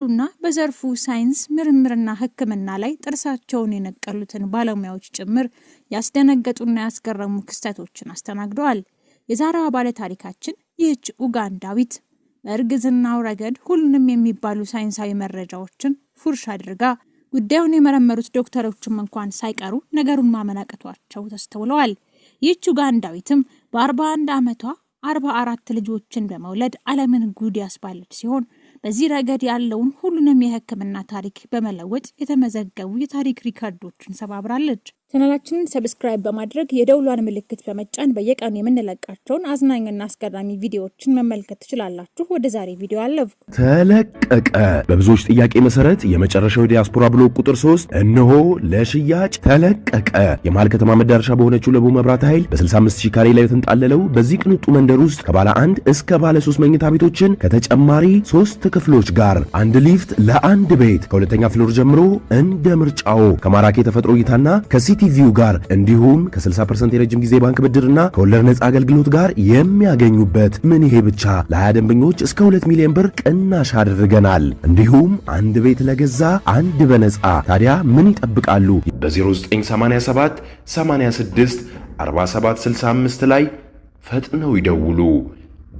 እና በዘርፉ ሳይንስ ምርምርና ሕክምና ላይ ጥርሳቸውን የነቀሉትን ባለሙያዎች ጭምር ያስደነገጡና ያስገረሙ ክስተቶችን አስተናግደዋል። የዛሬዋ ባለ ታሪካችን ይህች ኡጋንዳዊት በእርግዝናው ረገድ ሁሉንም የሚባሉ ሳይንሳዊ መረጃዎችን ፉርሽ አድርጋ ጉዳዩን የመረመሩት ዶክተሮችም እንኳን ሳይቀሩ ነገሩን ማመናቀቷቸው ተስተውለዋል። ይህች ኡጋንዳዊትም በ41 ዓመቷ 44 ልጆችን በመውለድ ዓለምን ጉድ ያስባለች ሲሆን በዚህ ረገድ ያለውን ሁሉንም የሕክምና ታሪክ በመለወጥ የተመዘገቡ የታሪክ ሪከርዶችን ሰባብራለች። ቻናላችንን ሰብስክራይብ በማድረግ የደውሏን ምልክት በመጫን በየቀኑ የምንለቃቸውን አዝናኝና አስገራሚ ቪዲዮዎችን መመልከት ትችላላችሁ። ወደ ዛሬ ቪዲዮ አለፉ። ተለቀቀ። በብዙዎች ጥያቄ መሰረት የመጨረሻው ዲያስፖራ ብሎክ ቁጥር 3 እነሆ ለሽያጭ ተለቀቀ። የመሃል ከተማ መዳረሻ በሆነችው ለቡ መብራት ኃይል በ65000 ካሬ ላይ የተንጣለለው በዚህ ቅንጡ መንደር ውስጥ ከባለ 1 እስከ ባለ 3 መኝታ ቤቶችን ከተጨማሪ 3 ክፍሎች ጋር አንድ ሊፍት ለአንድ ቤት ከሁለተኛ ፍሎር ጀምሮ እንደ ምርጫው ከማራኪ የተፈጥሮ እይታና ከሲቲቪው ጋር እንዲሁም ከ60% የረጅም ጊዜ ባንክ ብድርና ከወለድ ነፃ አገልግሎት ጋር የሚያገኙበት። ምን ይሄ ብቻ! ለ20 ደንበኞች እስከ 2 ሚሊዮን ብር ቅናሽ አድርገናል። እንዲሁም አንድ ቤት ለገዛ አንድ በነፃ። ታዲያ ምን ይጠብቃሉ? በ0987 86 4765 ላይ ፈጥነው ይደውሉ።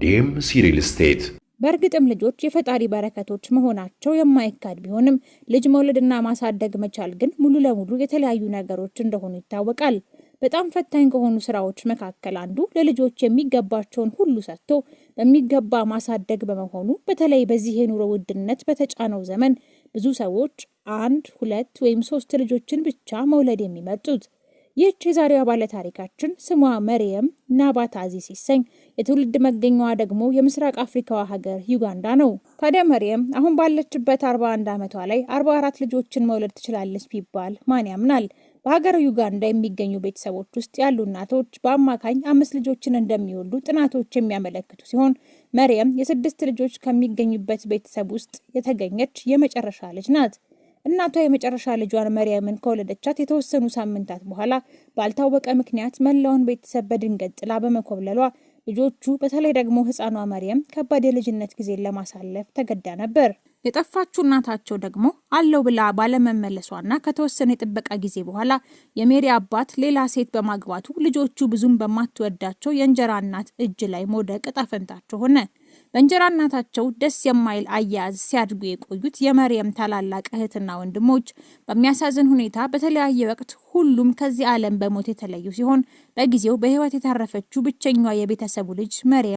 ዴምሲ ሪል ስቴት። በእርግጥም ልጆች የፈጣሪ በረከቶች መሆናቸው የማይካድ ቢሆንም ልጅ መውለድና ማሳደግ መቻል ግን ሙሉ ለሙሉ የተለያዩ ነገሮች እንደሆኑ ይታወቃል። በጣም ፈታኝ ከሆኑ ስራዎች መካከል አንዱ ለልጆች የሚገባቸውን ሁሉ ሰጥቶ በሚገባ ማሳደግ በመሆኑ በተለይ በዚህ የኑሮ ውድነት በተጫነው ዘመን ብዙ ሰዎች 1፣ 2 ወይም 3 ልጆችን ብቻ መውለድ የሚመርጡት። ይህች የዛሬዋ ባለ ታሪካችን ስሟ መርየም ናባታዚ ሲሰኝ የትውልድ መገኛዋ ደግሞ የምስራቅ አፍሪካዋ ሀገር ዩጋንዳ ነው። ታዲያ መርየም አሁን ባለችበት 41 ዓመቷ ላይ 44 ልጆችን መውለድ ትችላለች ቢባል ማን ያምናል? በሀገር ዩጋንዳ የሚገኙ ቤተሰቦች ውስጥ ያሉ እናቶች በአማካኝ 5 ልጆችን እንደሚወልዱ ጥናቶች የሚያመለክቱ ሲሆን መርየም የ6 ልጆች ከሚገኙበት ቤተሰብ ውስጥ የተገኘች የመጨረሻ ልጅ ናት። እናቷ የመጨረሻ ልጇን መርየምን ከወለደቻት የተወሰኑ ሳምንታት በኋላ ባልታወቀ ምክንያት መላውን ቤተሰብ በድንገት ጥላ በመኮብለሏ ልጆቹ በተለይ ደግሞ ሕፃኗ መርየም ከባድ የልጅነት ጊዜን ለማሳለፍ ተገዳ ነበር። የጠፋችው እናታቸው ደግሞ አለው ብላ ባለመመለሷና ከተወሰነ የጥበቃ ጊዜ በኋላ የሜሪ አባት ሌላ ሴት በማግባቱ ልጆቹ ብዙም በማትወዳቸው የእንጀራ እናት እጅ ላይ መውደቅ ዕጣ ፈንታቸው ሆነ። በእንጀራ እናታቸው ደስ የማይል አያያዝ ሲያድጉ የቆዩት የመርየም ታላላቅ እህትና ወንድሞች በሚያሳዝን ሁኔታ በተለያየ ወቅት ሁሉም ከዚህ ዓለም በሞት የተለዩ ሲሆን በጊዜው በሕይወት የታረፈችው ብቸኛዋ የቤተሰቡ ልጅ መርየም